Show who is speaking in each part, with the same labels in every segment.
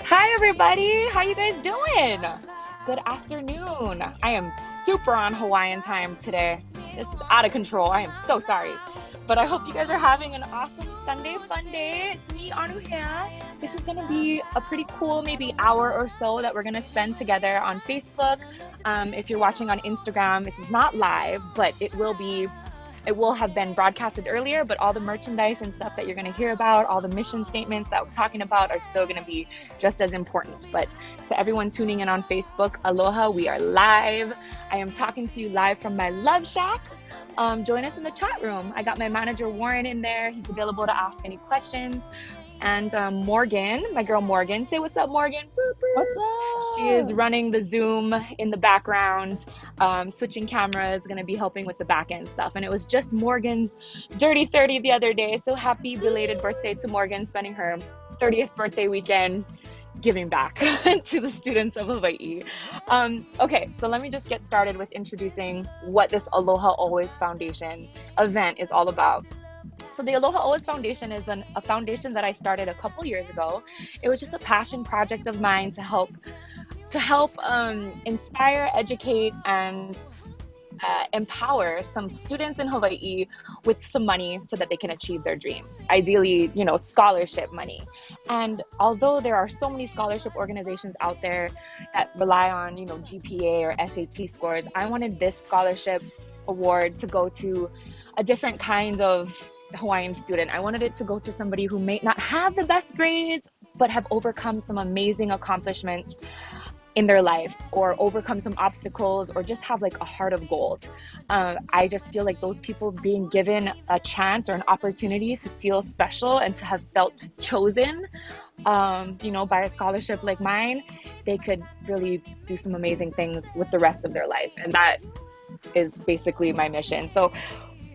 Speaker 1: Hi everybody, how you guys doing? Good afternoon. I am super on Hawaiian time today. This is out of control. I am so sorry. But I hope you guys are having an awesome Sunday fun day. It's me, Anu here. This is gonna be a pretty cool maybe hour or so that we're gonna spend together on Facebook. If you're watching on Instagram, this is not live, but it will have been broadcasted earlier, but all the merchandise and stuff that you're going to hear about, all the mission statements that we're talking about are still going to be just as important. But to everyone tuning in on Facebook, aloha, we are live. I am talking to you live from my Love Shack. Join us in the chat room. I got my manager Warren in there. He's available to ask any questions. And Morgan, my girl Morgan, say what's up, Morgan. Boop, boop.
Speaker 2: What's up?
Speaker 1: She is running the Zoom in the background, switching cameras, going to be helping with the back end stuff. And it was just Morgan's dirty 30 the other day. So happy belated birthday to Morgan, spending her 30th birthday weekend giving back to the students of Hawaii. Okay, so let me just get started with introducing what this Aloha Always Foundation event is all about. So the Aloha Always Foundation is a foundation that I started a couple years ago. It was just a passion project of mine to help inspire, educate, and empower some students in Hawaii with some money so that they can achieve their dreams. Ideally, scholarship money. And although there are so many scholarship organizations out there that rely on, GPA or SAT scores, I wanted this scholarship award to go to a different kind of Hawaiian student. I wanted it to go to somebody who may not have the best grades, but have overcome some amazing accomplishments in their life, or overcome some obstacles, or just have like a heart of gold. I just feel like those people being given a chance or an opportunity to feel special and to have felt chosen, by a scholarship like mine, they could really do some amazing things with the rest of their life. And that is basically my mission. So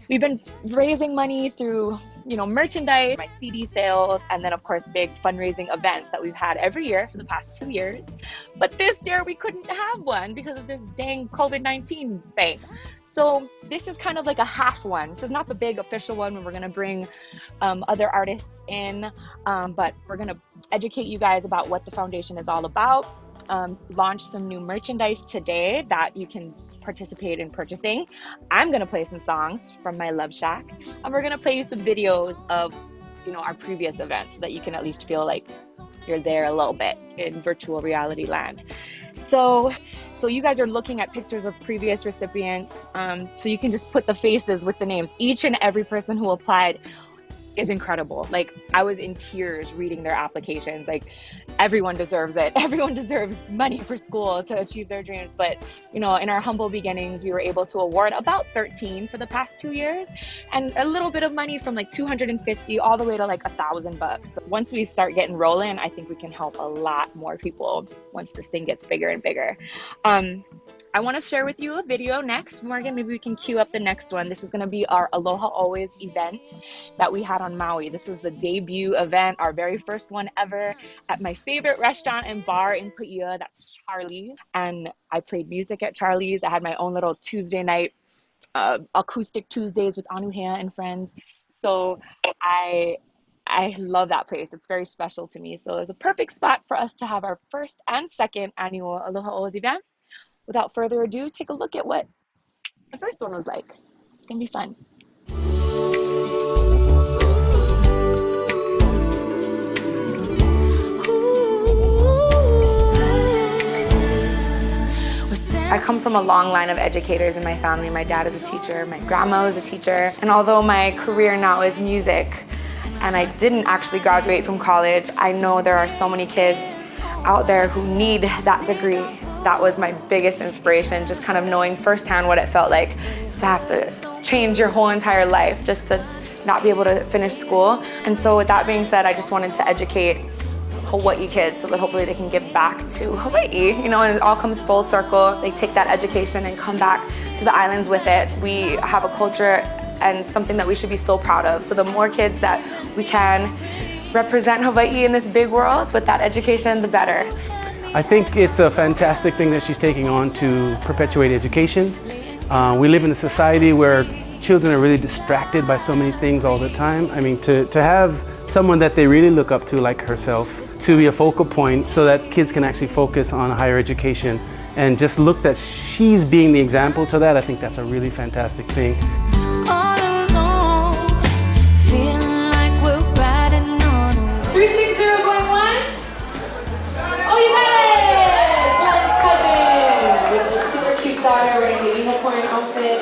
Speaker 1: we've been raising money through, merchandise, my CD sales, and then of course big fundraising events that we've had every year for the past 2 years. But this year we couldn't have one because of this dang COVID-19 thing. So this is kind of like a half one. This is not the big official one where we're gonna bring other artists in, but we're gonna educate you guys about what the foundation is all about. Launch some new merchandise today that you can participate in purchasing. I'm gonna play some songs from my Love Shack, and we're gonna play you some videos of our previous events so that you can at least feel like you're there a little bit in virtual reality land. So you guys are looking at pictures of previous recipients, so you can just put the faces with the names. Each and every person who applied is incredible. Like, I was in tears reading their applications. Like, everyone deserves it. Everyone deserves money for school to achieve their dreams. But, in our humble beginnings, we were able to award about 13 for the past 2 years, and a little bit of money from like 250 all the way to like $1,000. So once we start getting rolling, I think we can help a lot more people once this thing gets bigger and bigger. I want to share with you a video next. Morgan, maybe we can queue up the next one. This is going to be our Aloha Always event that we had on Maui. This was the debut event, our very first one ever, at my favorite restaurant and bar in Paia. That's Charlie's. And I played music at Charlie's. I had my own little Tuesday night, acoustic Tuesdays with Anuhea and friends. So I love that place. It's very special to me. So it's a perfect spot for us to have our first and second annual Aloha Always event. Without further ado, take a look at what the first one was like. It's gonna be fun. I come from a long line of educators in my family. My dad is a teacher, my grandma is a teacher, and although my career now is music, and I didn't actually graduate from college, I know there are so many kids out there who need that degree. That was my biggest inspiration, just kind of knowing firsthand what it felt like to have to change your whole entire life just to not be able to finish school. And so with that being said, I just wanted to educate Hawaii kids so that hopefully they can give back to Hawaii, and it all comes full circle. They take that education and come back to the islands with it. We have a culture and something that we should be so proud of. So the more kids that we can represent Hawaii in this big world with that education, the better.
Speaker 3: I think it's a fantastic thing that she's taking on to perpetuate education. We live in a society where children are really distracted by so many things all the time. I mean, to have someone that they really look up to like herself to be a focal point so that kids can actually focus on higher education. And just look that she's being the example to that. I think that's a really fantastic thing.
Speaker 2: All alone, feeling like we're riding on a
Speaker 4: 360 going once. Oh, you got it! One's cousin with the super cute daughter wearing the unicorn outfit.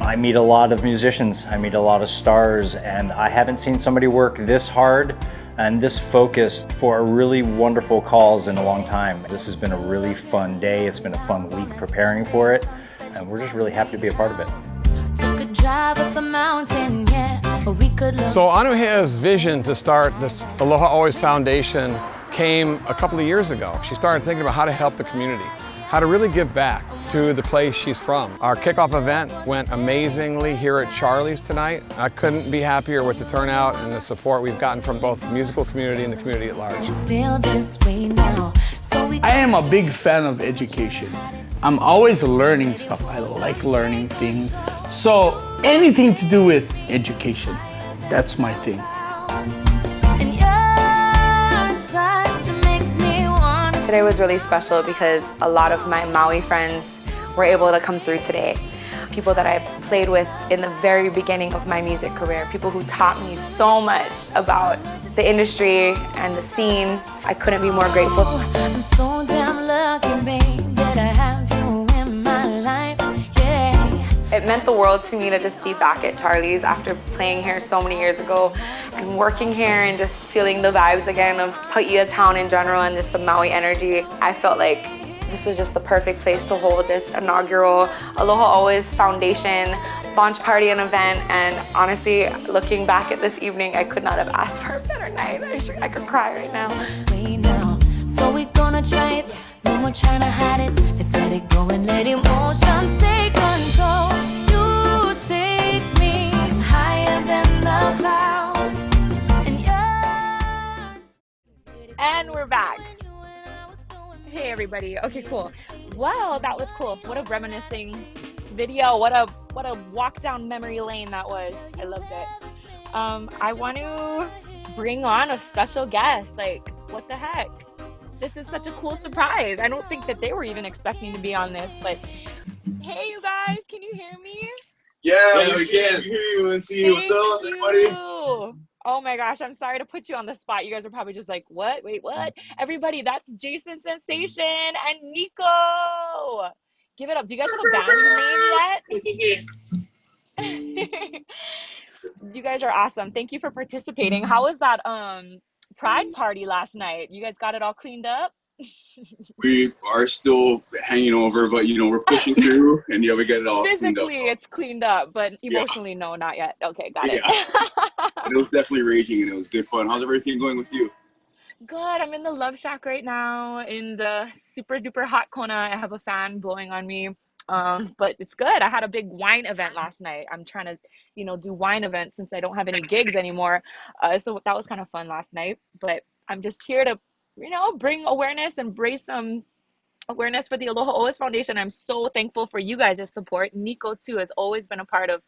Speaker 5: I meet a lot of musicians, I meet a lot of stars, and I haven't seen somebody work this hard and this focused for a really wonderful cause in a long time. This has been a really fun day. It's been a fun week preparing for it, and we're just really happy to be a part of it.
Speaker 2: took a drive up the mountain, yeah, but we could look.
Speaker 6: So Anuhea's vision to start this Aloha Always Foundation came a couple of years ago. She started thinking about how to help the community, how to really give back to the place she's from. Our kickoff event went amazingly here at Charlie's tonight. I couldn't be happier with the turnout and the support we've gotten from both the musical community and the community at large.
Speaker 2: Feel this way now, so we
Speaker 7: I am a big fan of education. I'm always learning stuff. I like learning things. So anything to do with education, that's my thing.
Speaker 2: and your touch makes me want to.
Speaker 8: Today was really special because a lot of my Maui friends were able to come through today. People that I played with in the very beginning of my music career, people who taught me so much about the industry and the scene. I couldn't be more grateful.
Speaker 2: I'm so damn lucky, babe, that I have you in my life, yeah.
Speaker 8: It meant the world to me to just be back at Charlie's after playing here so many years ago and working here and just feeling the vibes again of Paia town in general and just the Maui energy. I felt like this was just the perfect place to hold this inaugural Aloha Always Foundation launch party and event. And honestly, looking back at this evening, I could not have asked for a better night. I could cry right now.
Speaker 2: Way now, so we gonna try it. No more trying to hide it. Let's let it go and let emotions take control. You take me higher than the clouds, and
Speaker 1: And we're back. Hey everybody. Okay, cool. Wow, that was cool. What a reminiscing video. What a walk down memory lane that was. I loved it. I want to bring on a special guest. Like, what the heck? This is such a cool surprise. I don't think that they were even expecting to be on this, but hey you guys, can you hear me?
Speaker 9: Yeah, we can hear you and see you. What's up, everybody?
Speaker 1: Oh my gosh, I'm sorry to put you on the spot. You guys are probably just like, what? Wait, what? Everybody, that's Jason Sensation and Nico. Give it up. Do you guys have a band name yet? You guys are awesome. Thank you for participating. How was that Pride party last night? You guys got it all cleaned up?
Speaker 9: We are still hanging over, but you know, we're pushing through, and yeah, we get it all
Speaker 1: Physically,
Speaker 9: cleaned up.
Speaker 1: it's cleaned up, but emotionally, no, not yet. Okay, got it.
Speaker 9: And it was definitely raging, and it was good fun. How's everything going with you?
Speaker 1: Good. I'm in the Love Shack right now in the super duper hot Kona. I have a fan blowing on me. But it's good. I had a big wine event last night. I'm trying to, do wine events since I don't have any gigs anymore. So that was kind of fun last night. But I'm just here to, bring awareness and raise some awareness for the Aloha Always Foundation. I'm so thankful for you guys' support. Nico too has always been a part of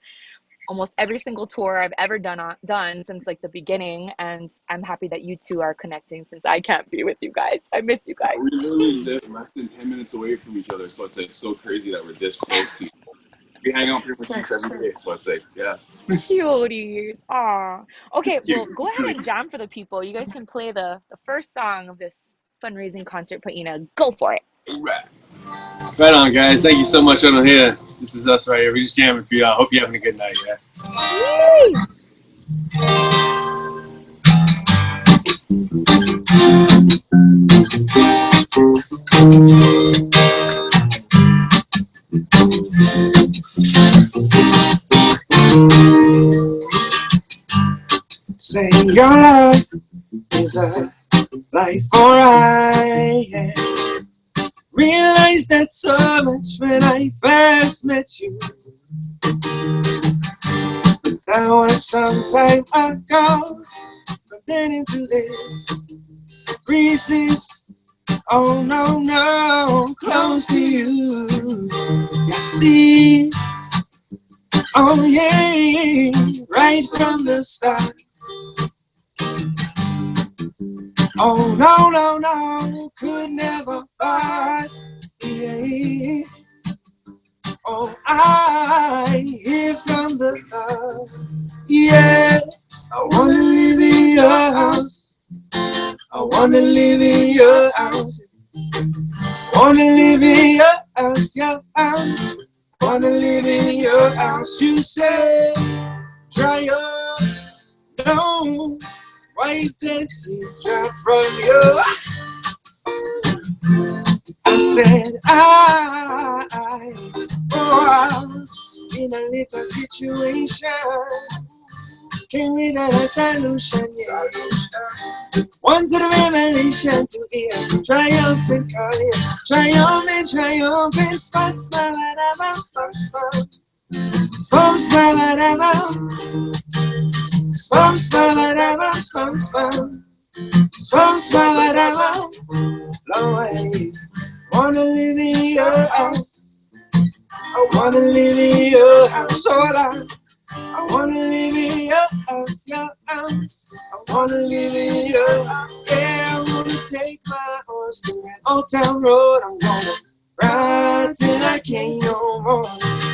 Speaker 1: almost every single tour I've ever done since like the beginning, and I'm happy that you two are connecting since I can't be with you guys. I miss you guys.
Speaker 9: We literally live less than 10 minutes away from each other, so it's like so crazy that we're this close to each other. We hang out pretty much every day, so it's like, yeah.
Speaker 1: Cuties. Aw. Okay, well, go ahead and jam for the people. You guys can play the first song of this fundraising concert, Paina. Go for it.
Speaker 10: Right on, guys. Thank you so much on here. This is us right here. We just jamming for y'all. Hope you're having a good night,
Speaker 11: Say your love is a life alright, yeah. Realized that so much when I first met you, but that was some time ago. But then into this resist, oh no, close to you. You see, oh yeah, right from the start, Oh no, no, no, could never fight. Yeah. Oh, I hear from the heart. Yeah, I wanna live in your house. I wanna live in your house. Wanna live in your house, your house. Wanna live in your house. You say, dry your nose, wipe that teardrop from you. I said, I'm in a little situation. Came with a solution, yeah. One to the revelation to ear. Triumphant call it. Triumphant. Spot, smile, whatever. Spot, smile. Spot, smile, whatever. Spot, smile, whatever. Spot, smile. Spot, smile, whatever. Long way. Wanna live in your house. I wanna live in your house. Hola. I wanna live in your house, your house. I wanna live in your house. Yeah, I wanna take my horse to that old town road. I'm gonna ride till I can't no more.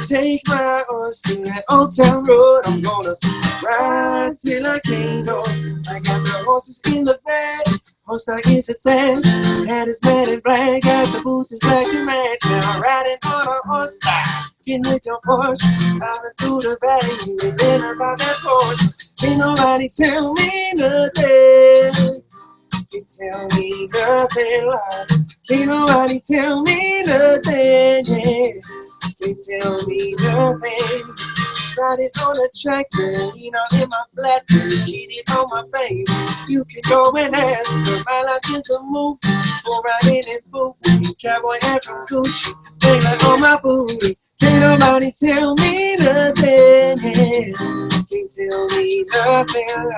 Speaker 11: Take my horse to that old town road. I'm gonna ride till I can't no more. I got the horses in the bed. Horse now is a tan. Head is red and black. Got the boots is black to match. Now I'm riding on a horse side. Getting with your Porsche, driving through the valley, you ain't been about that Porsche. Can't nobody tell me nothing. Can't tell me nothing, Lord. Can't nobody tell me nothing, yeah. Can't tell me nothing. Riding on a tractor, lean on in my flatbed, cheated on my baby. You can go and ask her, my life is a movie. Go riding in booty, cowboy hat from Gucci, daylight on my booty. Can't nobody tell me nothing, yeah. Can't tell me nothing, Lord.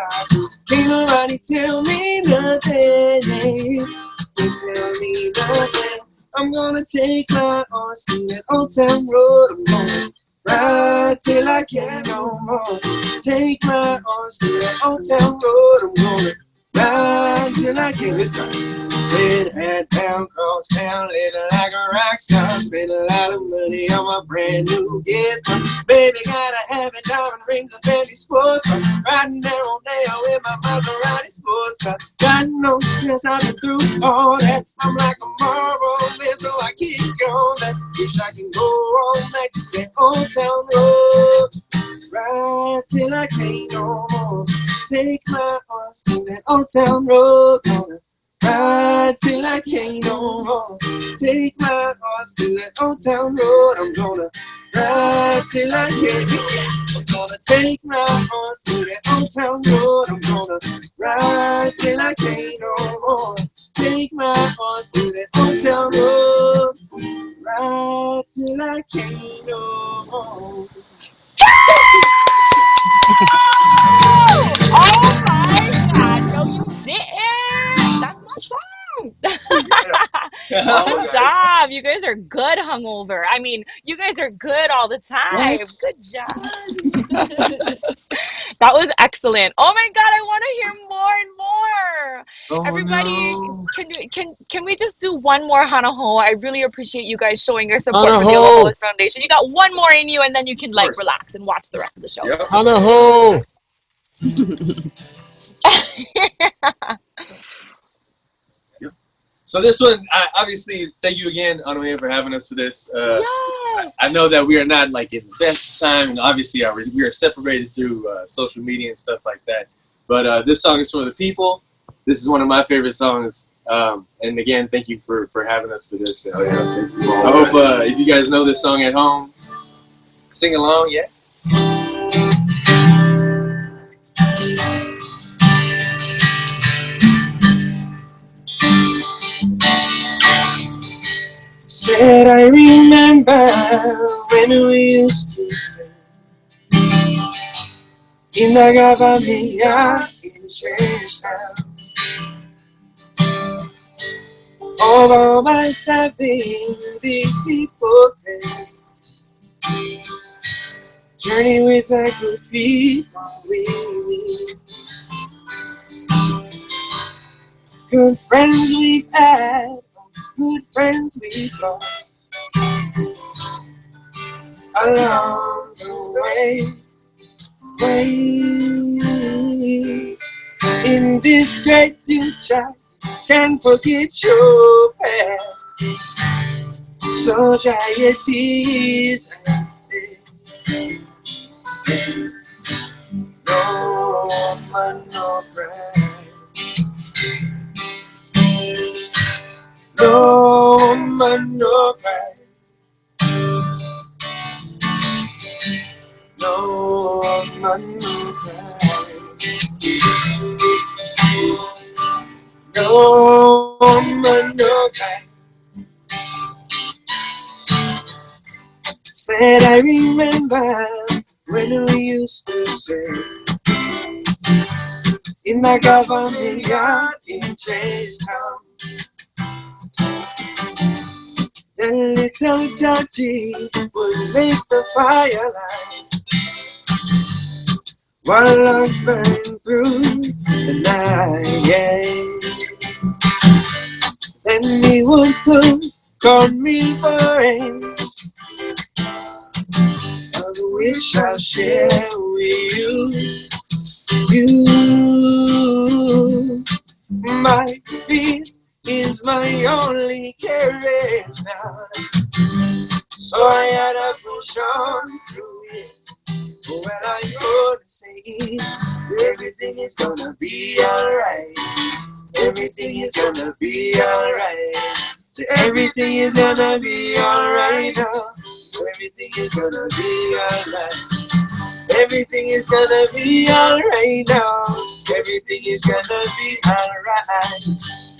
Speaker 11: Can't nobody tell me nothing, yeah. Can't tell me nothing. I'm gonna take my horse to that old town road. I'm gonna ride till I can't no more. Take my horse to that old town road. I'm gonna ride till I can't. Listen. Sit head down, cross town, living like a rock star. Spend a lot of money on my brand new guitar. Baby, gotta have it, diamond rings and fancy sports. Riding there all day with my Maserati sports car. Got no stress, I've been through all that. I'm like a marble man, so I keep going. Wish I can go on back to that old town road. Ride till I can't no more. Take my horse to that old town road. Ride till I can't no more. Take my horse to that old town road. I'm gonna ride till I can't. I'm gonna take my horse to that old town road. I'm gonna ride till I can't no more. Take my horse to that old town road. Ride till I can't no more.
Speaker 1: Oh my God! No, you didn't. That's my song. Good job. You guys are good hungover. I mean, you guys are good all the time. Good job. That was excellent. Oh my God, I want to hear more and more.
Speaker 11: Oh,
Speaker 1: Everybody,
Speaker 11: no.
Speaker 1: can we just do one more Hanaho? I really appreciate you guys showing your support for the
Speaker 6: Hanaho.
Speaker 1: Aloha Foundation. You got one more in you, and then you can like relax and watch the rest of the show.
Speaker 11: Yep.
Speaker 6: Hanaho.
Speaker 10: So this one, obviously, thank you again, Aloha, for having us for this.
Speaker 1: Yay.
Speaker 10: I know that we are not like in the best time, and obviously we are separated through social media and stuff like that. But this song is for the people. This is one of my favorite songs. And again, thank you for having us for this. And, I hope if you guys know this song at home, sing along, yeah?
Speaker 11: Said I remember when we used to sing in the Gavamia in Jamestown. All by myself in the people there. Journey with a good people we meet. Good friends we've had, good friends we've lost along the way. In this great future, can't forget your past. So dry your tears and say, no woman, no cry. No woman, no cry. No woman, no cry. No woman, no cry. Said I remember when we used to say in the government yard in Changetown, the little Georgie would make the firelight while logs burn through the night. Yeah. Then he would cook cornmeal porridge, of which I'll share with you. You, my feet is my only carriage now. So I had to push on through it. But when I go to say everything is gonna be alright. Everything is gonna be alright. So everything is gonna be alright now. Everything is gonna be alright. Everything is gonna be alright now. Everything is gonna be alright.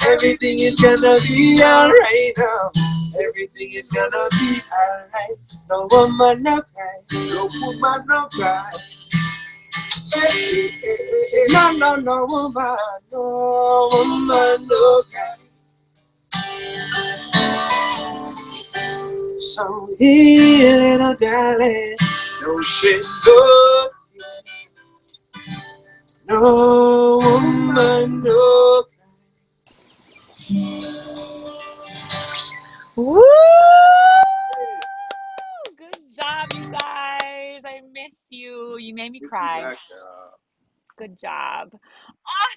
Speaker 11: Everything is gonna be alright now. Everything is gonna be alright. No woman no cry. No woman no cry. No, no, no woman. No woman no cry. So here, little darling, don't shed no tears. No woman, no.
Speaker 1: Woo! Good job, you guys. I missed you. You made me cry. Good job.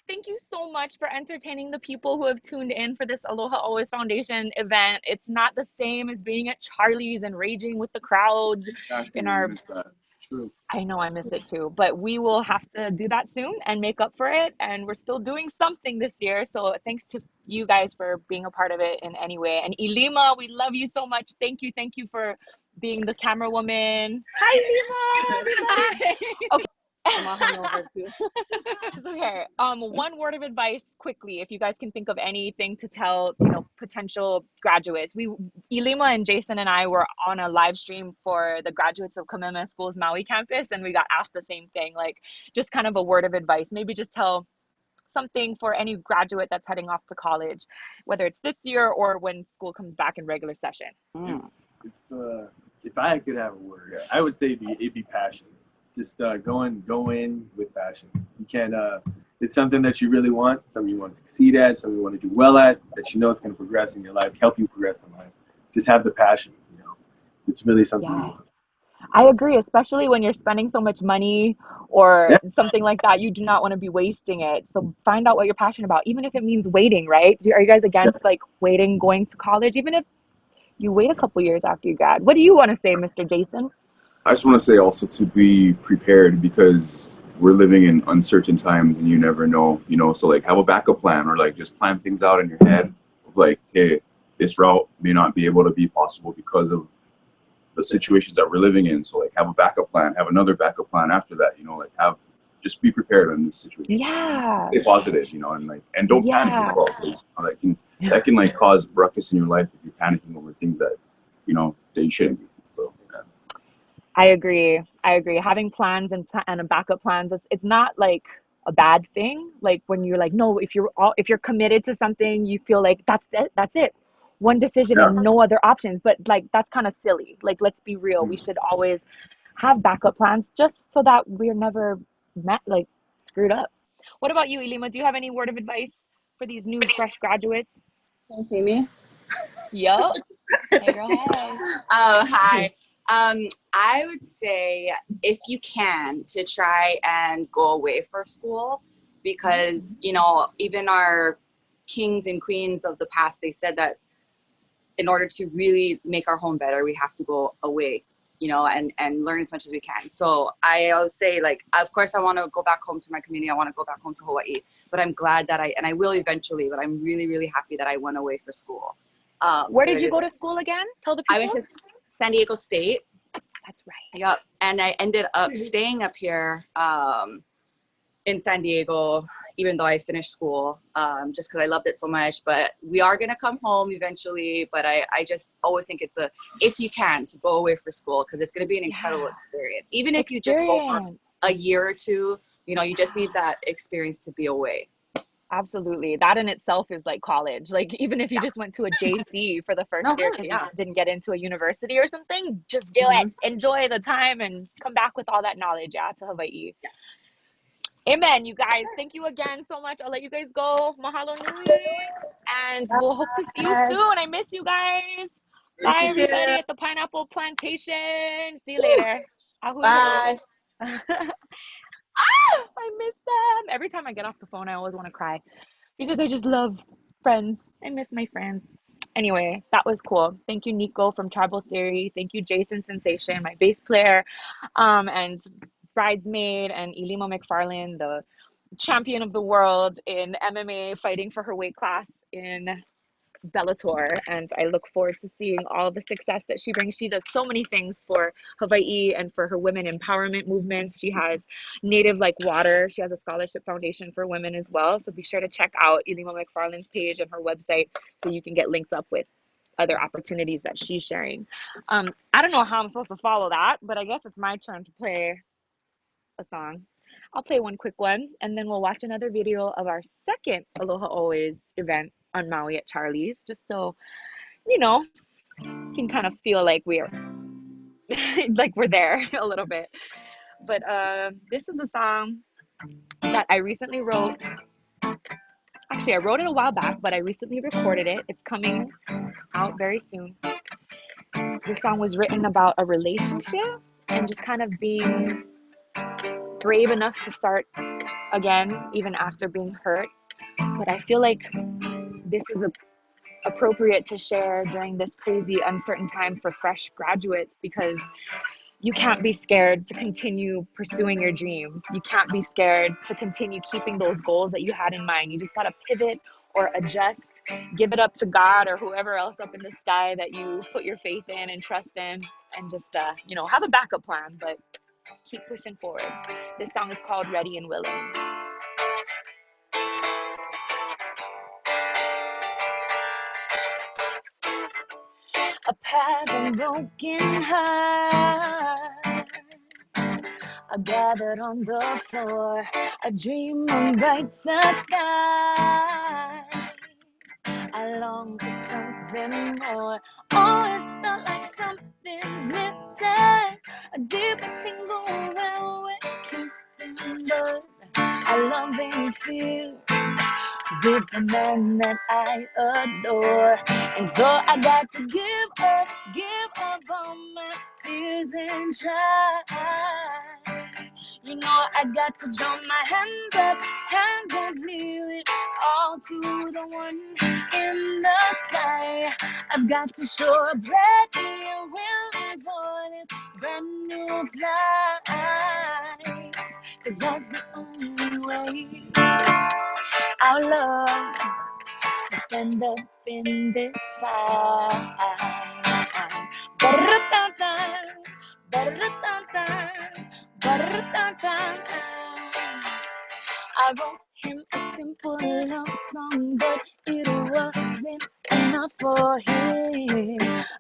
Speaker 1: Thank you so much for entertaining the people who have tuned in for this Aloha Always Foundation event. It's not the same as being at Charlie's and raging with the crowds
Speaker 9: Exactly,
Speaker 1: in
Speaker 9: we
Speaker 1: our
Speaker 9: missed that. True.
Speaker 1: I know I miss it too, but we will have to do that soon and make up for it. And we're still doing something this year. So thanks to you guys for being a part of it in any way. And Ilima, we love you so much. Thank you. Thank you for being the camera woman. Hi, Ilima. Okay.
Speaker 12: I'm all hungover too.
Speaker 1: It's okay. One word of advice quickly, if you guys can think of anything to tell, potential graduates. Elima and Jason and I were on a live stream for the graduates of Kamehameha School's Maui campus, and we got asked the same thing, like just kind of a word of advice. Maybe just tell something for any graduate that's heading off to college, whether it's this year or when school comes back in regular session.
Speaker 10: If I could have a word, I would say it'd be passion. Just go in with passion. You can't. It's something that you really want, something you want to succeed at, something you want to do well at, that you know is going to progress in your life, help you progress in life. Just have the passion. It's really something.
Speaker 1: Yeah. I agree, especially when you're spending so much money or something like that. You do not want to be wasting it. So find out what you're passionate about, even if it means waiting, right? Are you guys against like waiting, going to college, even if you wait a couple years after you grad? What do you want to say, Mr. Jason?
Speaker 9: I just want to say also to be prepared because we're living in uncertain times and you never know, so like have a backup plan or like just plan things out in your head of like, hey, this route may not be able to be possible because of the situations that we're living in. So like have a backup plan, have another backup plan after that, just be prepared in this situation.
Speaker 1: Yeah.
Speaker 9: Stay positive, and don't panic as well, because that can like cause ruckus in your life if you're panicking over things that you shouldn't be. So
Speaker 1: I agree. Having plans and a backup plans, it's not like a bad thing. Like when you're like, no, if you're committed to something, you feel like that's it. That's it. One decision and no other options. But like that's kind of silly. Like let's be real. We should always have backup plans just so that we're never screwed up. What about you, Elima? Do you have any word of advice for these new fresh graduates?
Speaker 12: Can you see me?
Speaker 1: Yup. Hey girl, hey.
Speaker 12: Oh, hi. I would say if you can to try and go away for school, because you know, even our kings and queens of the past, they said that in order to really make our home better, we have to go away, you know, and learn as much as we can. So I always say, like, of course I want to go back home to my community. I want to go back home to Hawaii, but I'm glad that I will eventually, but I'm really, really happy that I went away for school.
Speaker 1: Where did you go to school again? Tell the people.
Speaker 12: I went to San Diego State.
Speaker 1: That's right.
Speaker 12: Yep. And I ended up staying up here in San Diego, even though I finished school, just because I loved it so much. But we are going to come home eventually. But I just always think it's if you can, to go away for school, because it's going to be an incredible experience. Even if you just go for a year or two, you know, you just need that experience to be away.
Speaker 1: Absolutely. That in itself is like college. Like, even if you just went to a JC for the first year because you didn't get into a university or something, just do it. Enjoy the time and come back with all that knowledge, to Hawaii.
Speaker 12: Yes.
Speaker 1: Amen, you guys. Thank you again so much. I'll let you guys go. Mahalo nui. And we'll hope to see you soon. I miss you guys. Bye, everybody at the Pineapple Plantation. See you later.
Speaker 12: Bye.
Speaker 1: I miss them. Every time I get off the phone, I always want to cry because I just love friends. I miss my friends. Anyway, that was cool. Thank you, Nico from Tribal Theory. Thank you, Jason Sensation, my bass player, and bridesmaid, and Ilima McFarlane, the champion of the world in MMA, fighting for her weight class in Bellator, and I look forward to seeing all the success that she brings. She does so many things for Hawaii and for her women empowerment movement. She has Native Like Water. She has a scholarship foundation for women as well. So be sure to check out Ilima McFarlane's page and her website so you can get linked up with other opportunities that she's sharing. I don't know how I'm supposed to follow that, but I guess it's my turn to play a song. I'll play one quick one, and then we'll watch another video of our second Aloha Always event on Maui at Charlie's, just so, you know, can kind of feel like we're there a little bit. But this is a song that I recently wrote. Actually, I wrote it a while back, but I recently recorded it. It's coming out very soon. This song was written about a relationship and just kind of being brave enough to start again, even after being hurt. But I feel like this is appropriate to share during this crazy, uncertain time for fresh graduates, because you can't be scared to continue pursuing your dreams. You can't be scared to continue keeping those goals that you had in mind. You just got to pivot or adjust, give it up to God or whoever else up in the sky that you put your faith in and trust in, and just, have a backup plan, but keep pushing forward. This song is called Ready and Willing. A path of broken heart, I gathered on the floor, a dream of brighter sky. I long for something more. Always felt like something's missing, a deeper tingle when we're kissing, but I love and feel with the man that I adore. And so I got to give up on my fears and try. You know I got to jump my hands up, leave it all to the one in the sky. I've got to show up ready and willing for this brand new flight, 'cause that's the only way our love will stand up in this fight. Ba-da-da-da-da, ba-da-da-da-da, ba-da-da-da-da. I wrote him a simple love song, but it wasn't enough for him.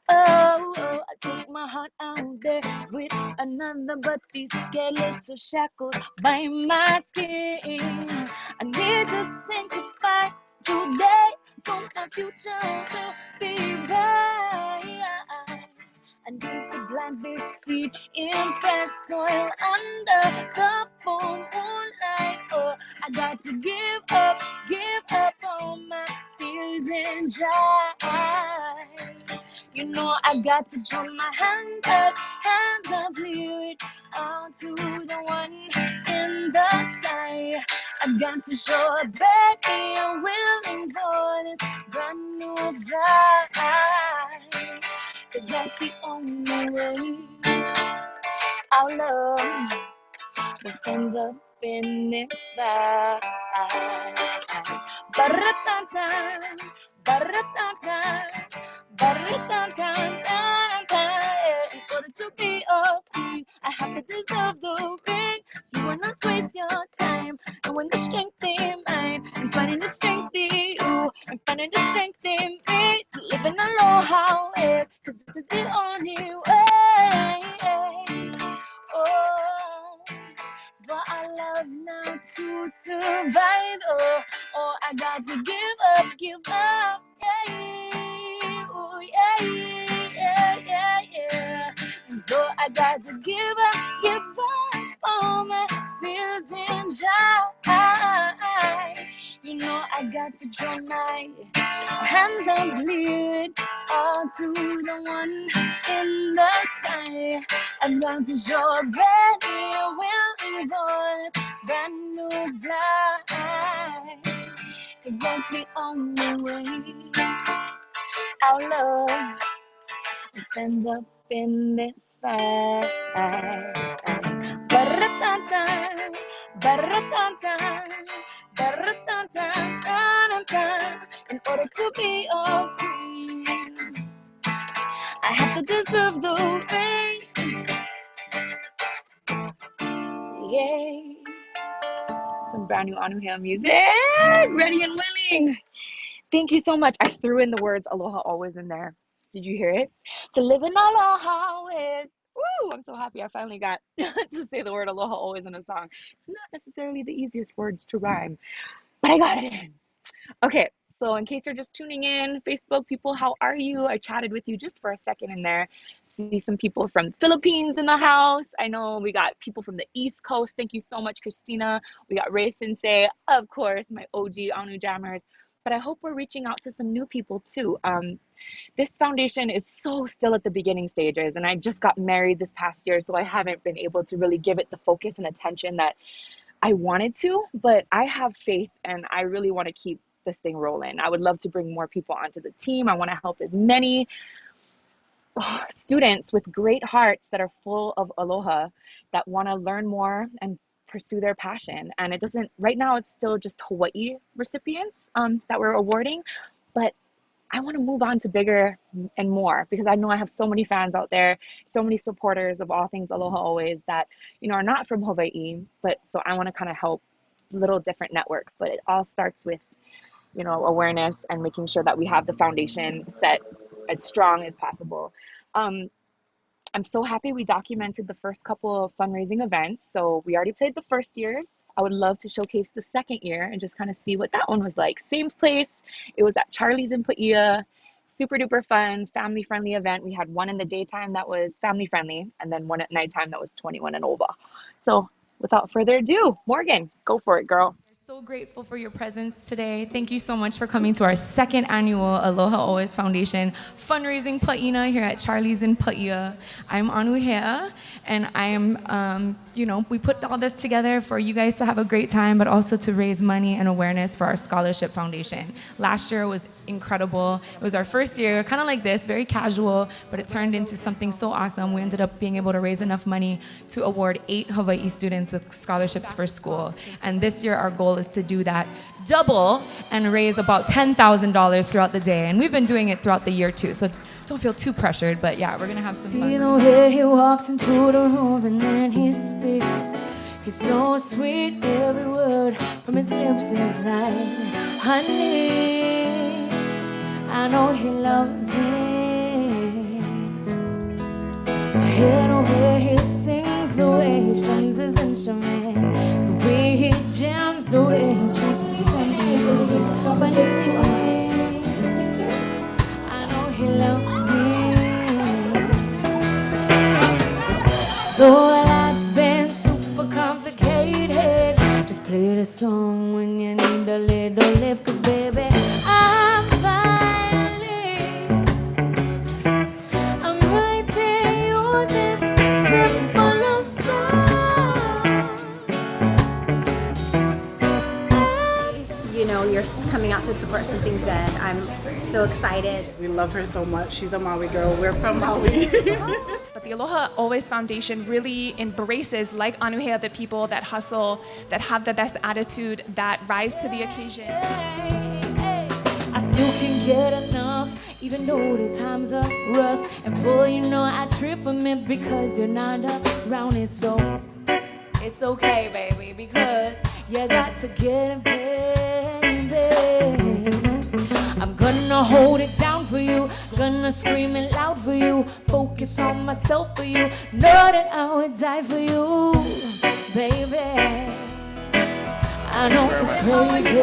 Speaker 1: Oh, I took my heart out there with another, but these skeletons shackled by my skin. I need to sanctify today so my future will be bright. I need to plant this seed in fresh soil under the full moonlight. Oh, I got to give up freezing dry. You know I got to join my hands up, lead on to the one in the sky. I got to show a baby I'm willing for this brand new ride. 'Cause that's the only way our love will stand up in this fight. Ba-ra-dum-dum, ba-ra-dum-dum, ba-ra-dum-dum, dum-dum. In order to be a queen, I have to deserve the ring. You will not waste your time. And when the strength in mine, and finding the strength in you, and finding the strength in me to live in aloha is, 'cause this is the only way. Oh, but I love now to survive. Oh, I got to give up, yeah, oh, yeah. And so I got to give up all my fears and try. You know I got to join my hands on bleed all to the one in the sky. I got to show a brand new willing voice, brand new blind. 'Cause that's the only way our love stands up in this fight. Ba-ra-dum-dum, ba-ra-dum-dum, ba-ra-dum-dum, dum-dum. In order to be a queen, I have to deserve the rain. Yay. Some brand new Aloha music. Ready and willing. Thank you so much. I threw in the words aloha always in there. Did you hear it? To live in aloha always. Woo! I'm so happy I finally got to say the word aloha always in a song. It's not necessarily the easiest words to rhyme, but I got it in. Okay, so in case you're just tuning in, Facebook people, how are you? I chatted with you just for a second in there. See some people from Philippines in the house. I know we got people from the East Coast. Thank you so much, Christina. We got Ray Sensei, of course, my OG Anu Jammers. But I hope we're reaching out to some new people too. This foundation is so still at the beginning stages, and I just got married this past year, so I haven't been able to really give it the focus and attention that I wanted to, but I have faith and I really want to keep this thing rolling. I would love to bring more people onto the team. I want to help as many students with great hearts that are full of aloha that want to learn more and pursue their passion. And it doesn't, right now it's still just Hawaii recipients that we're awarding, but I want to move on to bigger and more, because I know I have so many fans out there, so many supporters of all things aloha always that, you know, are not from Hawaii, but so I want to kind of help little different networks. But it all starts with, you know, awareness and making sure that we have the foundation set as strong as possible. I'm so happy we documented the first couple of fundraising events. So we already played the first years. I would love to showcase the second year and just kind of see what that one was like. Same place. It was at Charlie's in Paia. Super duper fun, family friendly event. We had one in the daytime that was family friendly, and then one at nighttime that was 21 and over. So without further ado, Morgan, go for it, girl.
Speaker 13: So grateful for your presence today. Thank you so much for coming to our second annual Aloha Always Foundation fundraising pa'ina here at Charlie's in Paia. I'm Anu Hea, and I am, we put all this together for you guys to have a great time, but also to raise money and awareness for our scholarship foundation. Last year was incredible. It was our first year, kind of like this, very casual, but it turned into something so awesome. We ended up being able to raise enough money to award 8 Hawaii students with scholarships for school. And this year, our goal is to do that double and raise about $10,000 throughout the day. And we've been doing it throughout the year too, so don't feel too pressured, but yeah, we're gonna have some fun.
Speaker 2: See the way he walks into the room and then he speaks. He's so sweet, every word from his lips is like honey. I know he loves me. Hear the way he sings, the way he strums his instrument, the way he jams, the way he treats his family. But I know he loves me. Though life's been super complicated, just play the song when you need a little lift, 'cause baby, I'm fine.
Speaker 14: you're coming out to support something good. I'm so excited.
Speaker 15: We love her so much. She's a Maui girl. We're from Maui.
Speaker 16: But the Aloha Always Foundation really embraces, like Anuhea, the people that hustle, that have the best attitude, that rise to the occasion.
Speaker 2: I still can't get enough, even though the times are rough. And boy, you know I trip a minute because you're not around it. So it's okay, baby, because you got to get it, baby. I'm gonna hold it down for you, gonna scream it loud for you, focus on myself for you, know that I would die for you, baby. I know it's crazy.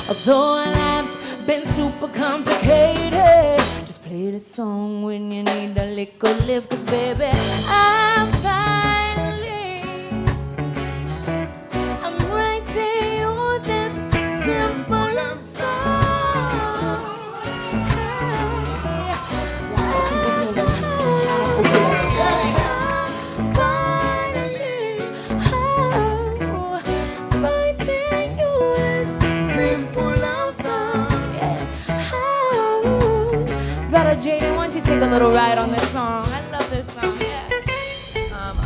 Speaker 2: Although our life's been super complicated, just play the song when you need a little lift, 'cause baby, I'm writing you this simple love song. Brother Jaden, why don't you take a little ride on this song? I love this song, yeah.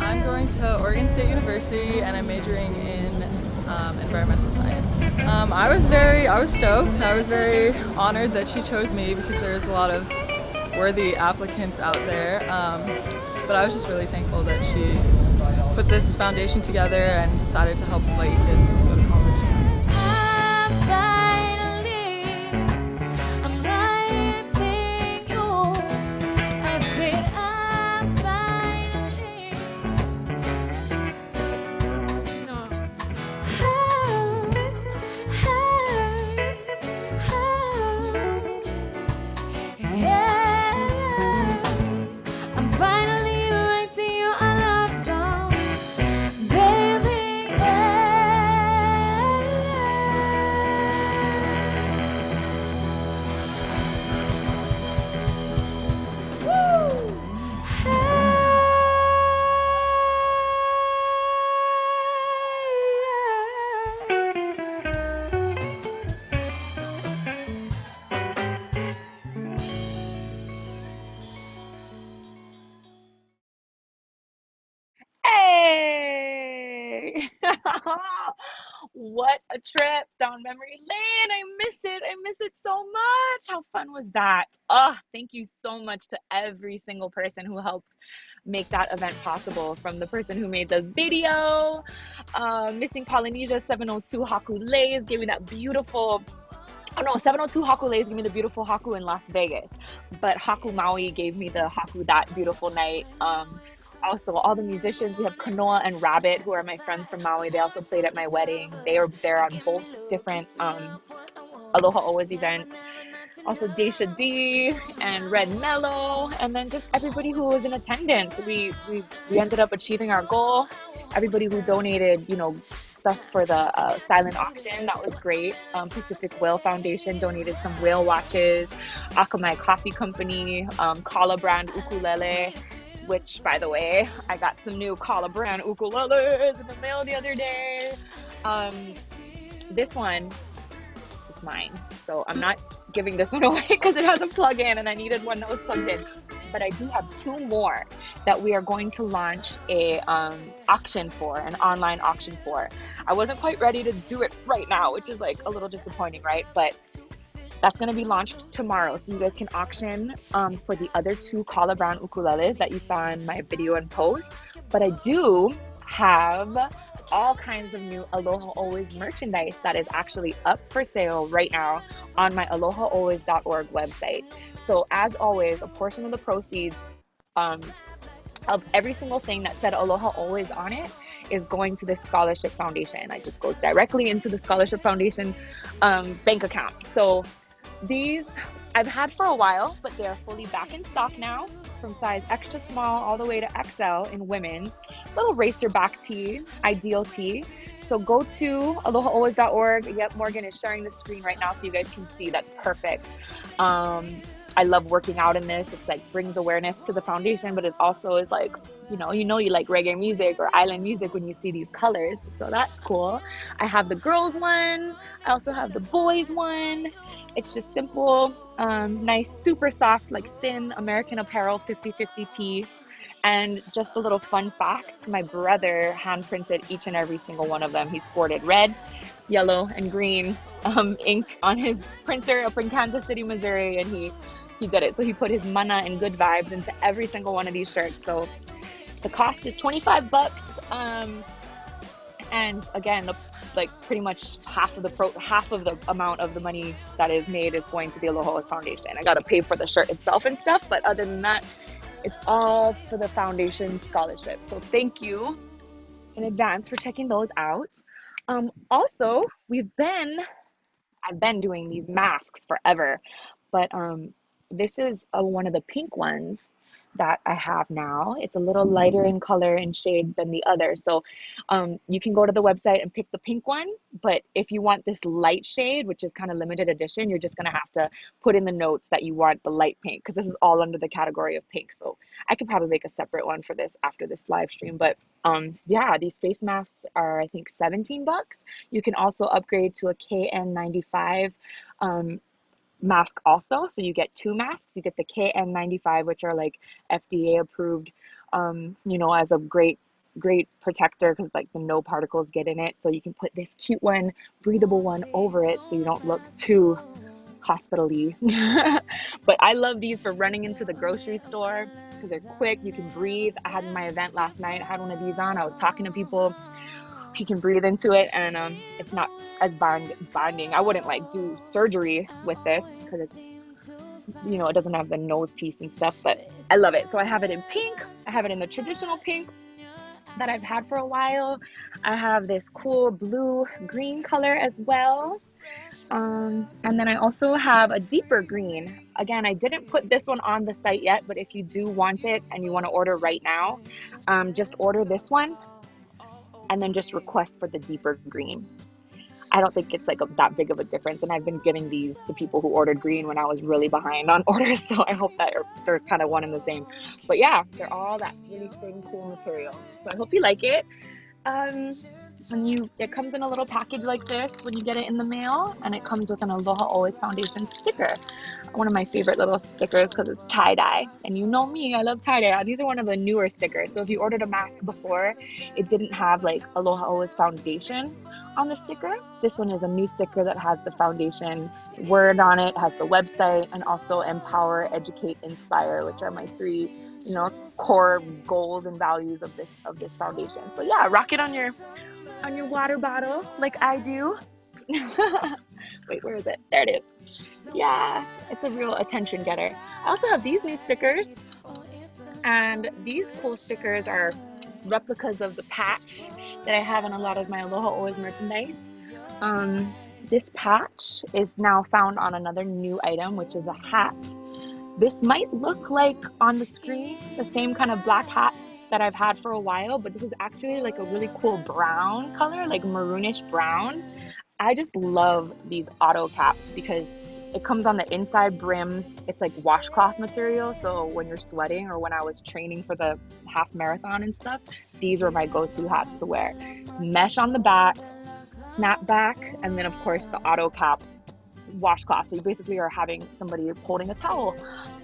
Speaker 17: I'm going to Oregon State University and I'm majoring in environmental science. I was stoked. I was very honored that she chose me because there's a lot of worthy applicants out there. But I was just really thankful that she put this foundation together and decided to help Hawaii kids go to college.
Speaker 1: Hey! What a trip down memory lane. I miss it. I miss it so much. How fun was that? Oh, thank you so much to every single person who helped make that event possible. From the person who made the video, Missing Polynesia 702 Haku Lays gave me that beautiful 702 Haku Lays gave me the beautiful Haku in Las Vegas. But Haku Maui gave me the Haku that beautiful night. Also, all the musicians, we have Kanoa and Rabbit, who are my friends from Maui. They also played at my wedding. They are there on both different Aloha Always events. Also, Daisha D and Red Mellow, and then just everybody who was in attendance. We ended up achieving our goal. Everybody who donated, stuff for the silent auction, that was great. Pacific Whale Foundation donated some whale watches. Akamai Coffee Company, Kala brand ukulele, which, by the way, I got some new Kala brand ukuleles in the mail the other day. This one is mine, so I'm not giving this one away because it has a plug-in and I needed one that was plugged in. But I do have 2 more that we are going to launch a auction for, an online auction for. I wasn't quite ready to do it right now, which is like a little disappointing, right? But that's going to be launched tomorrow, so you guys can auction for the other 2 Kala Brown ukuleles that you saw in my video and post. But I do have all kinds of new Aloha Always merchandise that is actually up for sale right now on my alohaalways.org website. So as always, a portion of the proceeds of every single thing that said Aloha Always on it is going to this scholarship foundation. It just goes directly into the scholarship foundation bank account. So these I've had for a while, but they are fully back in stock now, from size extra small all the way to XL in women's. Little racer back tee, ideal tee. So go to alohaalways.org. Yep, Morgan is sharing the screen right now so you guys can see. That's perfect. I love working out in this. It's like brings awareness to the foundation, but it also is like, you like reggae music or island music when you see these colors. So that's cool. I have the girls one. I also have the boys one. It's just simple, nice, super soft, like thin American Apparel 50/50 tee. And just a little fun fact, my brother hand printed each and every single one of them. He sported red, yellow, and green ink on his printer up in Kansas City, Missouri, and he did it. So he put his mana and good vibes into every single one of these shirts. So the cost is $25. And again, like pretty much half of the amount of the money that is made is going to the Aloha Foundation. I got to pay for the shirt itself and stuff, but other than that, it's all for the foundation scholarship. So thank you in advance for checking those out. Also, I've been doing these masks forever, but this is one of the pink ones that I have now. It's a little lighter in color and shade than the other. So you can go to the website and pick the pink one, but if you want this light shade, which is kind of limited edition, you're just gonna have to put in the notes that you want the light pink, because this is all under the category of pink. So I could probably make a separate one for this after this live stream, but yeah, these face masks are, I think, $17. You can also upgrade to a KN95 mask also. So you get two masks. You get the KN95, which are like FDA approved, as a great protector, because like the no particles get in it. So you can put this cute one, breathable one over it, so you don't look too hospital-y. But I love these for running into the grocery store because they're quick. You can breathe. I had my event last night. I had one of these on. I was talking to people. You can breathe into it, and it's not as binding. I wouldn't like do surgery with this because it's, it doesn't have the nose piece and stuff, but I love it. So I have it in pink. I have it in the traditional pink that I've had for a while. I have this cool blue green color as well. And then I also have a deeper green. Again, I didn't put this one on the site yet, but if you do want it and you want to order right now, just order this one and then just request for the deeper green. I don't think it's like that big of a difference, and I've been giving these to people who ordered green when I was really behind on orders, so I hope that they're kind of one and the same. But yeah, they're all that really thin, cool material. So I hope you like it. It comes in a little package like this when you get it in the mail, and it comes with an Aloha Always Foundation sticker. One of my favorite little stickers because it's tie-dye, and you know me, I love tie-dye. These are one of the newer stickers. So if you ordered a mask before, it didn't have like Aloha Always Foundation on the sticker. This one is a new sticker that has the foundation word on it, has the website, and also empower, educate, inspire, which are my three core goals and values of this foundation. So yeah, rock it on your water bottle like I do. Wait, where is it? There it is. Yeah, it's a real attention getter. I also have these new stickers, and these cool stickers are replicas of the patch that I have in a lot of my Aloha Always merchandise. This patch is now found on another new item, which is a hat. This might look like on the screen the same kind of black hat that I've had for a while, but this is actually like a really cool brown color, like maroonish brown. I just love these auto caps because it comes on the inside brim. It's like washcloth material, so when you're sweating or when I was training for the half marathon and stuff, these were my go-to hats to wear. It's mesh on the back, snap back, and then of course the auto cap washcloth. So you basically are having somebody holding a towel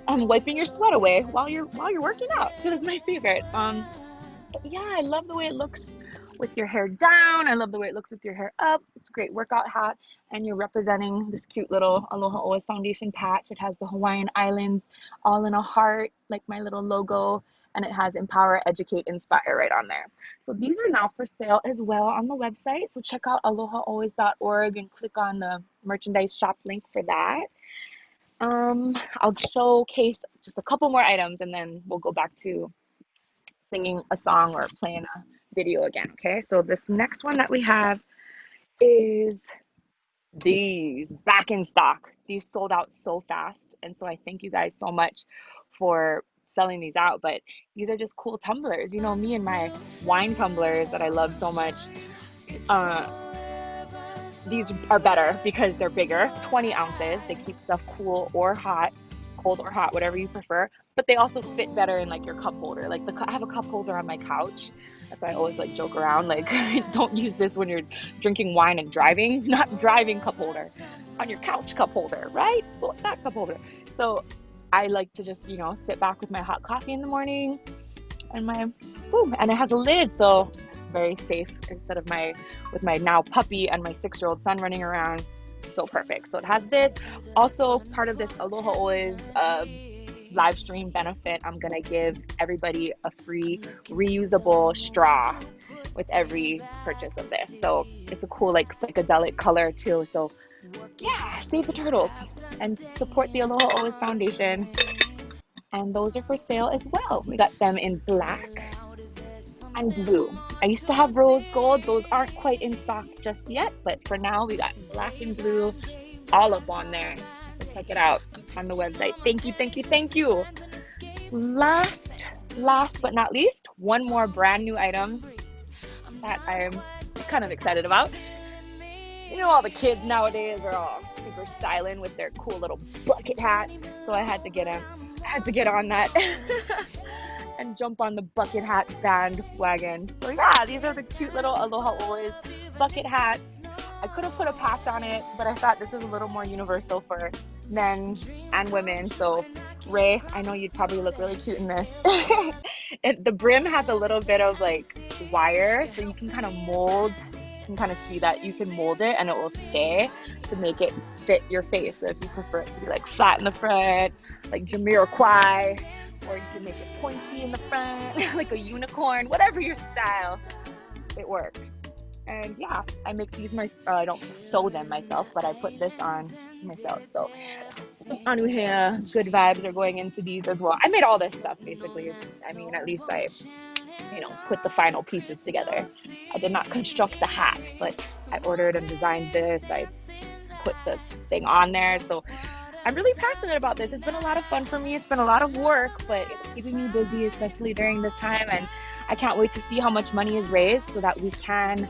Speaker 1: and wiping your sweat away while you're working out. So that's my favorite. But yeah, I love the way it looks with your hair down. I love the way it looks with your hair up. It's a great workout hat, and you're representing this cute little Aloha Always Foundation patch. It has the Hawaiian Islands all in a heart, like my little logo, and it has empower, educate, inspire right on there. So these are now for sale as well on the website. So check out alohaalways.org and click on the merchandise shop link for that. I'll showcase just a couple more items, and then we'll go back to singing a song or playing a video again. Okay, so this next one that we have is these back in stock. These sold out so fast, and so I thank you guys so much for selling these out. But these are just cool tumblers. Me and my wine tumblers that I love so much. These are better because they're bigger, 20 ounces. They keep stuff cool or hot cold or hot, whatever you prefer. But they also fit better in like your cup holder. Like I have a cup holder on my couch. That's why I always like joke around, like don't use this when you're drinking wine and driving. Not driving cup holder, on your couch cup holder, right? Well, that cup holder. So I like to just, sit back with my hot coffee in the morning and and it has a lid, so it's very safe instead of with my now puppy and my 6-year-old son running around. So perfect. So it has this. Also, part of this Aloha Always live stream benefit, I'm gonna give everybody a free reusable straw with every purchase of this. So it's a cool like psychedelic color too. So yeah, save the turtles and support the Aloha Always Foundation. And those are for sale as well. We got them in black and blue. I used to have rose gold. Those aren't quite in stock just yet, but for now we got black and blue all up on there. So check it out on the website. Thank you, thank you, thank you. Last but not least, one more brand new item that I'm kind of excited about. All the kids nowadays are all super styling with their cool little bucket hats. So I had to get on that and jump on the bucket hat bandwagon. So yeah, these are the cute little Aloha Always bucket hats. I could have put a patch on it, but I thought this was a little more universal for men and women. So Ray, I know you'd probably look really cute in this. The brim has a little bit of like wire, so you can kind of mold. You can kind of see that you can mold it and it will stay to make it fit your face. So if you prefer it to be like flat in the front, like Jamiroquai, or you can make it pointy in the front, like a unicorn, whatever your style, it works. And yeah, I make these I don't sew them myself, but I put this on myself. So some Anuhea good vibes are going into these as well. I made all this stuff basically. I mean, at least I put the final pieces together. I did not construct the hat, but I ordered and designed this. I put the thing on there. So I'm really passionate about this. It's been a lot of fun for me. It's been a lot of work, but it's keeping me busy, especially during this time. And I can't wait to see how much money is raised so that we can,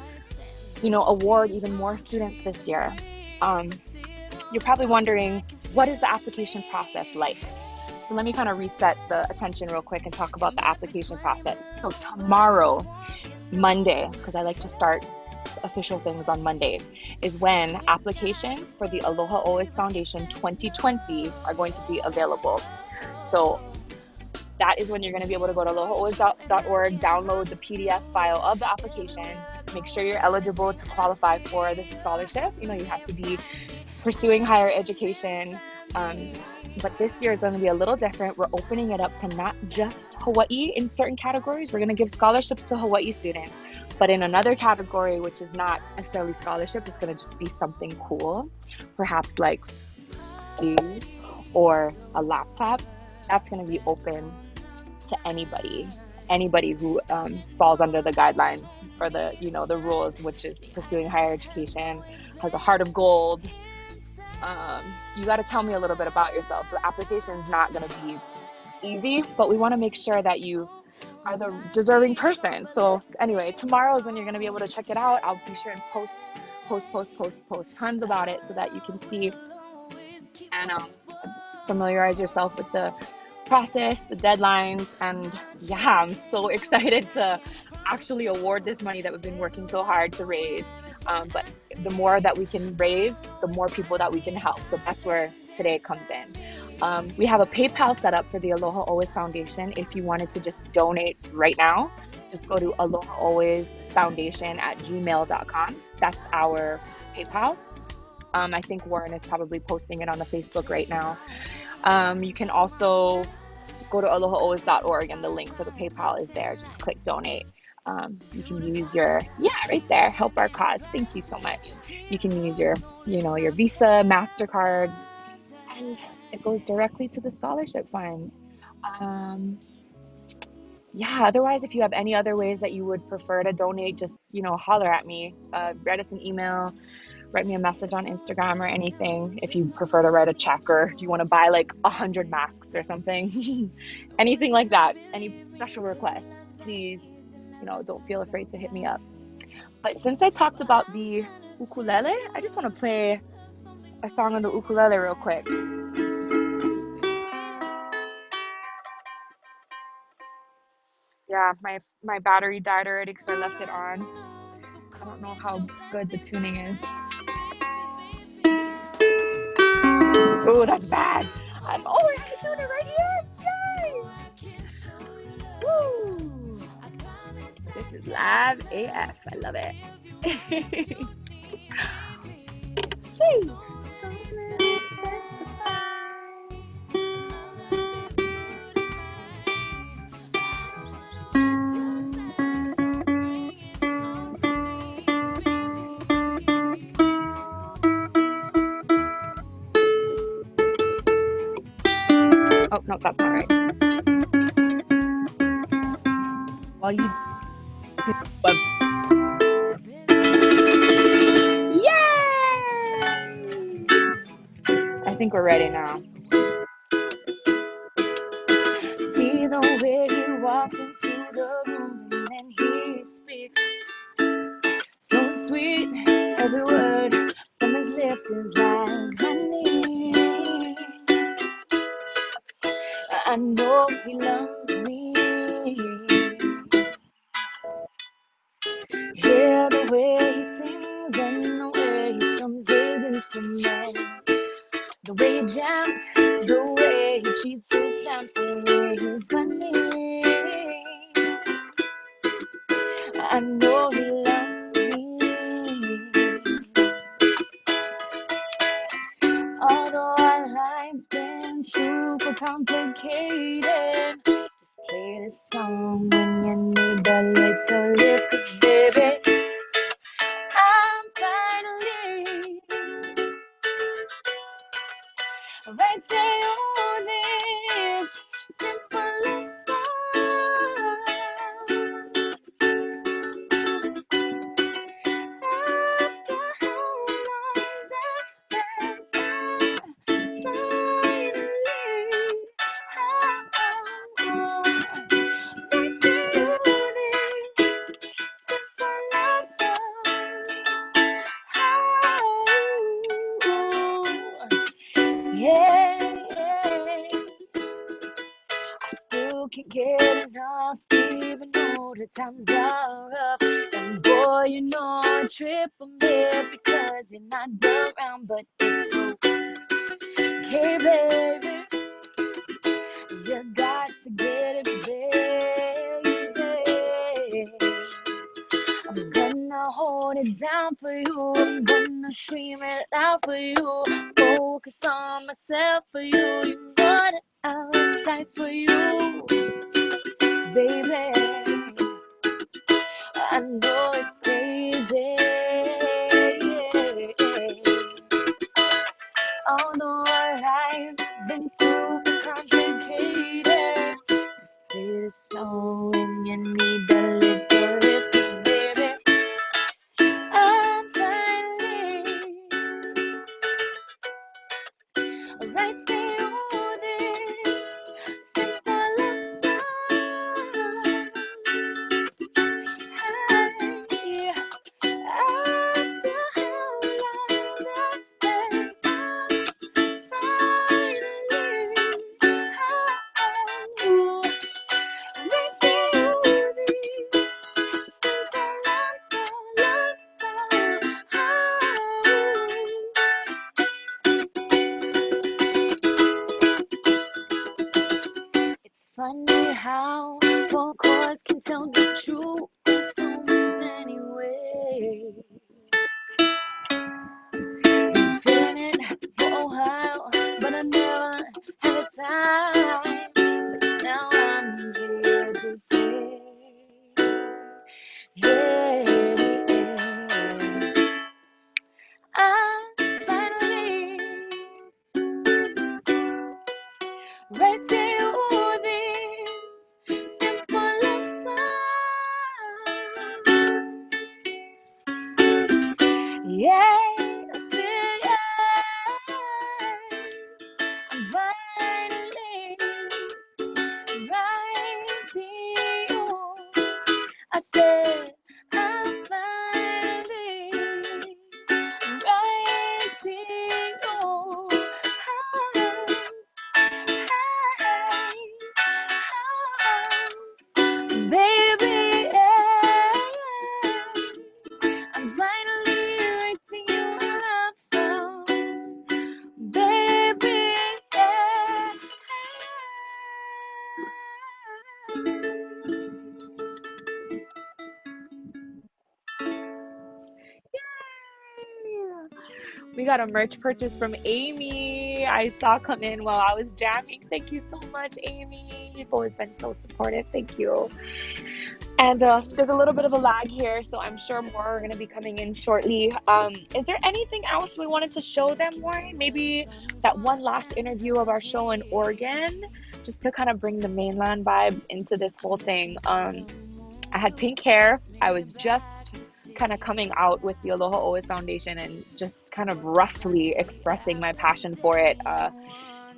Speaker 1: award even more students this year. You're probably wondering, what is the application process like? So let me kind of reset the attention real quick and talk about the application process. So tomorrow, Monday, because I like to start official things on Mondays, is when applications for the Aloha Always Foundation 2020 are going to be available. So that is when you're going to be able to go to alohaalways.org, download the PDF file of the application, make sure you're eligible to qualify for this scholarship. You have to be pursuing higher education. But this year is going to be a little different. We're opening it up to not just Hawaii in certain categories. We're going to give scholarships to Hawaii students. But in another category, which is not necessarily scholarship, it's going to just be something cool. Perhaps like food or a laptop. That's going to be open to anybody who falls under the guidelines or the rules, which is pursuing higher education, has a heart of gold. You got to tell me a little bit about yourself. The application is not going to be easy, but we want to make sure that you are the deserving person. So anyway, tomorrow is when you're going to be able to check it out. I'll be sure and post tons about it so that you can see and familiarize yourself with the process, the deadlines, and yeah, I'm so excited to actually award this money that we've been working so hard to raise. But the more that we can raise, the more people that we can help. So that's where today comes in. We have a PayPal set up for the Aloha Always Foundation. If you wanted to just donate right now, just go to alohaalwaysfoundation@gmail.com. That's our PayPal. I think Warren is probably posting it on the Facebook right now. You can also go to alohaalways.org and the link for the PayPal is there. Just click donate. You can use right there, help our cause. Thank you so much. You can use your Visa, MasterCard, and it goes directly to the scholarship fund. Otherwise, if you have any other ways that you would prefer to donate, just, holler at me. Write us an email, write me a message on Instagram or anything. If you prefer to write a check or you want to buy like 100 masks or something, anything like that, any special requests, please, don't feel afraid to hit me up. But since I talked about the ukulele, I just want to play a song on the ukulele real quick. Yeah, my battery died already because I left it on. I don't know how good the tuning is. Oh, that's bad. Oh, I have to tune it right here. Yay! Woo! This is live AF. I love it. Jeez. Oh, no, that's not right.
Speaker 7: While you
Speaker 1: Yay! I think we're ready now. See the way he walks into the room and then he speaks so sweet. Every word from his lips is like honey. I know he loves me. Hear the way he sings and the way he strums his instrument. The way he jams, the way he treats his family, he's funny. I know he loves me. Although our lives been super complicated, just play this song when you need a little lift, 'cause baby, I'm finally right to you this simple love song. After how long that finally, oh, right to you this simple love song. Oh, yeah. I still can't get enough, even though the times are rough. And boy, you know I trip a bit because you're not around, but it's okay, baby. You got to get it, baby. I'm gonna hold it down for you. I'm gonna scream it out for you. Focus on myself for you. You know that I'll fight for you, baby. I know it's crazy. Although our lives been super complicated, just play this song when you need a little lift, baby. I'm finally right to you this simple love song. Hey, after how long that finally, oh, right to you this simple love song. It's funny how four chords can tell the truth in so many ways. Been feeling it for a while, but I never had the time. But now I'm here to say, yeah, I'm finally right to you this simple love song. Yeah, say yeah. I'm finally writing you. I said I'm finally writing you. We got a merch purchase from Amy. I saw come in while I was jamming. Thank you so much, Amy. You've always been so supportive. Thank you. And there's a little bit of a lag here, so I'm sure more are going to be coming in shortly. Is there anything else we wanted to show them, Warren? Maybe that one last interview of our show in Oregon, just to kind of bring the mainland vibe into this whole thing. I had pink hair. I was just kind of coming out with the Aloha Always Foundation and just kind of roughly expressing my passion for it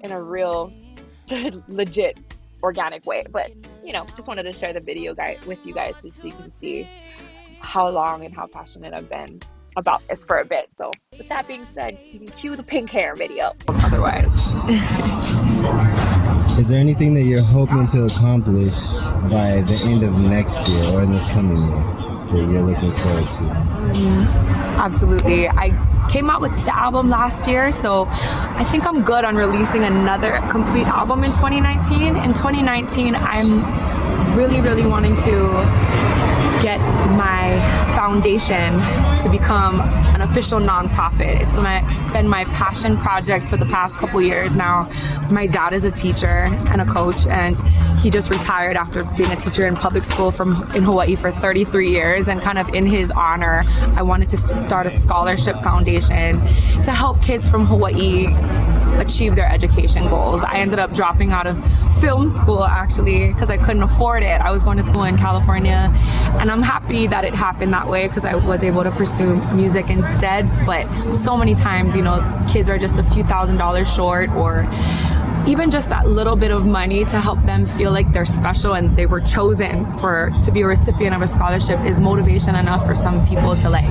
Speaker 1: in a real legit organic way. But you know, just wanted to share the video with you guys so you can see how long and how passionate I've been about this for a bit. So with that being said, you can cue the pink hair video otherwise.
Speaker 18: Is there anything that you're hoping to accomplish by the end of next year or in this coming year that you're looking forward to?
Speaker 8: Absolutely. I came out with the album last year, so I think I'm good on releasing another complete album in 2019. In 2019, I'm really wanting to get my foundation to become an official nonprofit. It's been my passion project for the past couple years now. My dad is a teacher and a coach, and he just retired after being a teacher in public school in Hawaii for 33 years. And kind of in his honor, I wanted to start a scholarship foundation to help kids from Hawaii achieve their education goals. I ended up dropping out of film school actually because I couldn't afford it. I was going to school in California, and I'm happy that it happened that way because I was able to pursue music instead. But so many times, you know, kids are just a few $1,000s short, or even just that little bit of money to help them feel like they're special and they were chosen to be a recipient of a scholarship is motivation enough for some people to like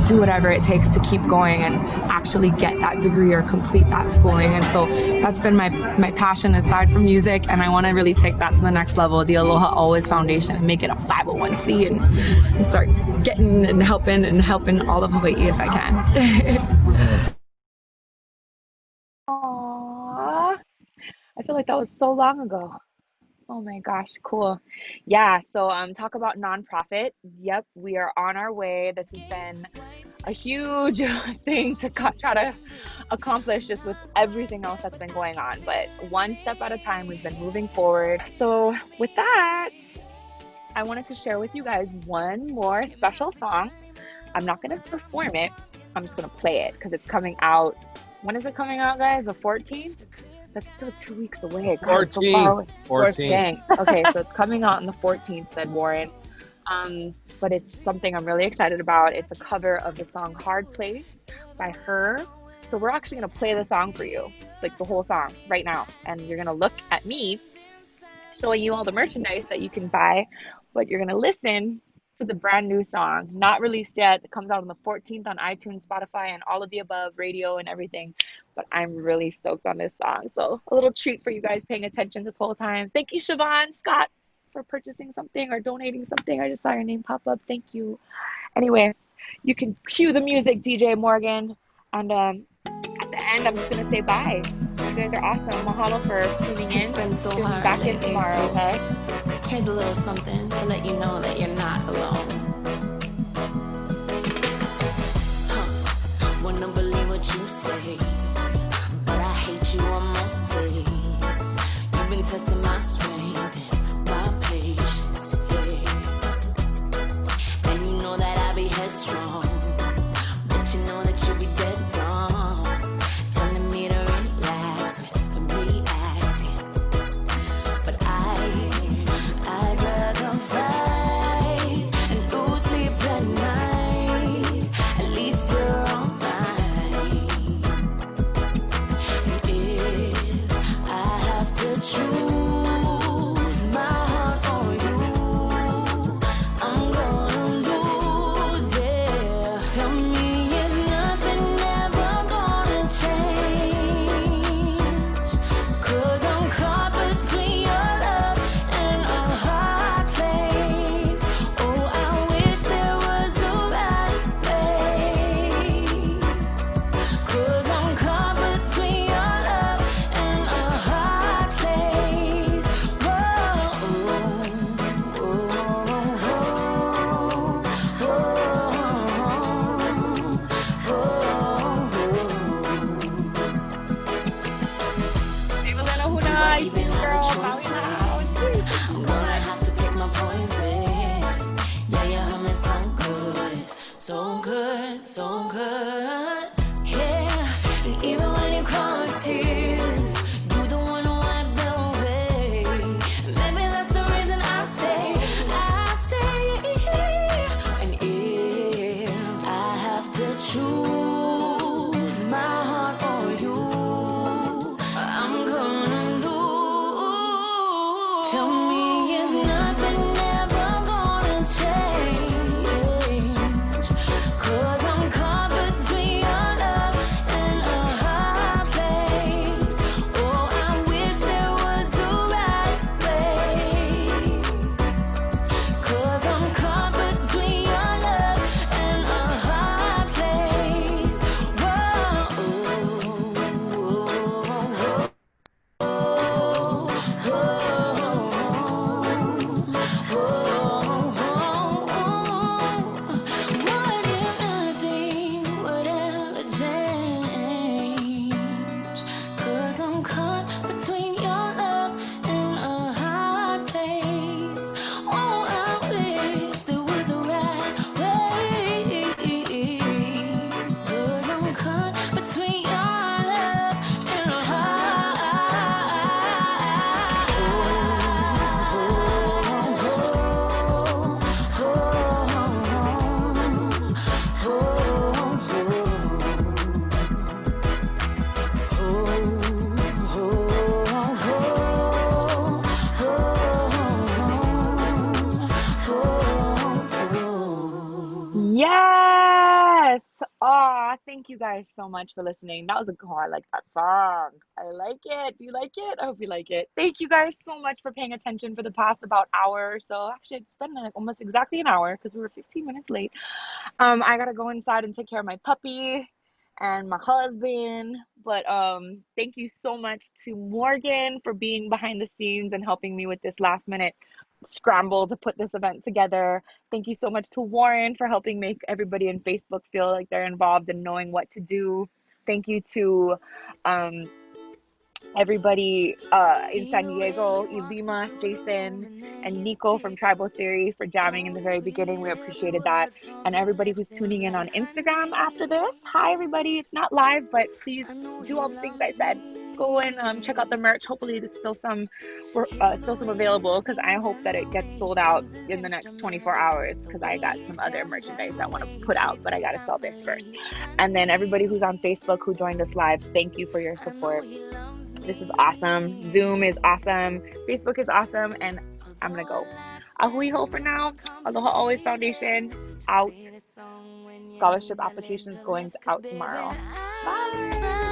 Speaker 8: do whatever it takes to keep going and actually get that degree or complete that schooling. And so that's been my passion aside from music, and I want to really take that to the next level, the Aloha Always Foundation, and make it a 501c and start getting and helping all of Hawaii if I can.
Speaker 1: Aww. I feel like that was so long ago. Oh my gosh, cool. Yeah, so talk about nonprofit. Yep, we are on our way. This has been a huge thing to try to accomplish just with everything else that's been going on. But one step at a time, we've been moving forward. So with that, I wanted to share with you guys one more special song. I'm not going to perform it. I'm just going to play it because it's coming out. When is it coming out, guys? The 14th? That's still 2 weeks away. God, it's so far away.
Speaker 10: 14.
Speaker 1: Dang. Okay, so it's coming out on the 14th, said Warren. But it's something I'm really excited about. It's a cover of the song Hard Place by her. So we're actually going to play the song for you, like the whole song right now. And you're going to look at me showing you all the merchandise that you can buy, but you're going to listen to the brand new song, not released yet. It comes out on the 14th on iTunes, Spotify, and all of the above, radio and everything. But I'm really stoked on this song. So a little treat for you guys paying attention this whole time. Thank you, Siobhan Scott, for purchasing something or donating something. I just saw your name pop up. Thank you. Anyway, you can cue the music, DJ Morgan. And at the end, I'm just going to say bye. You guys are awesome. Mahalo for tuning in.
Speaker 2: It's been so
Speaker 1: Tune
Speaker 2: hard
Speaker 1: back in
Speaker 2: lately,
Speaker 1: tomorrow,
Speaker 2: so
Speaker 1: okay?
Speaker 2: here's a little something to let you know that you're not alone. Wanna believe what you say, but I hate you on most days. You've been testing my strength and my patience, yeah. And you know that I be headstrong, but you know that you'll be dead wrong, telling me to relax when I'm reacting. But I'd rather fight and lose sleep at night. At least you're on. Choose my trust me. I'm gonna have to pick my poison. Yeah, yeah, honey, so good. It's so good, so good. Yeah, and even when you cause tears, you the one who wipe them away. Maybe that's the reason I stay. And if I have to choose my heart or you, I'm gonna lose. Tell me if nothing ever gonna change, 'cause I'm caught between your love and a hard place. Oh, I wish there was a right way, 'cause I'm caught between your love and a hard place. What if nothing would ever change? 'Cause I'm caught between your love and a hard place. Oh, I wish there was a right way, 'cause I'm caught between your love and a
Speaker 1: Yes. Oh, thank you guys so much for listening. That was a I like that song. I like it. Do you like it? I hope you like it. Thank you guys so much for paying attention for the past about hour or so. Actually, it's been like almost exactly an hour because we were 15 minutes late. I gotta go inside and take care of my puppy and my husband. But thank you so much to Morgan for being behind the scenes and helping me with this last minute scramble to put this event together. Thank you so much to Warren for helping make everybody in Facebook feel like they're involved and knowing what to do. Thank you to everybody in San Diego, Ilima, Jason, and Nico from Tribal Theory for jamming in the very beginning. We appreciated that. And everybody who's tuning in on Instagram after this. Hi, everybody. It's not live, but please do all the things I said. Go and check out the merch. Hopefully, there's still some available because I hope that it gets sold out in the next 24 hours because I got some other merchandise I want to put out, but I got to sell this first. And then everybody who's on Facebook who joined us live, thank you for your support. This is awesome. Zoom is awesome. Facebook is awesome. And I'm going to go. Ahui ho for now. Aloha Always Foundation out. Scholarship applications going out tomorrow. Bye.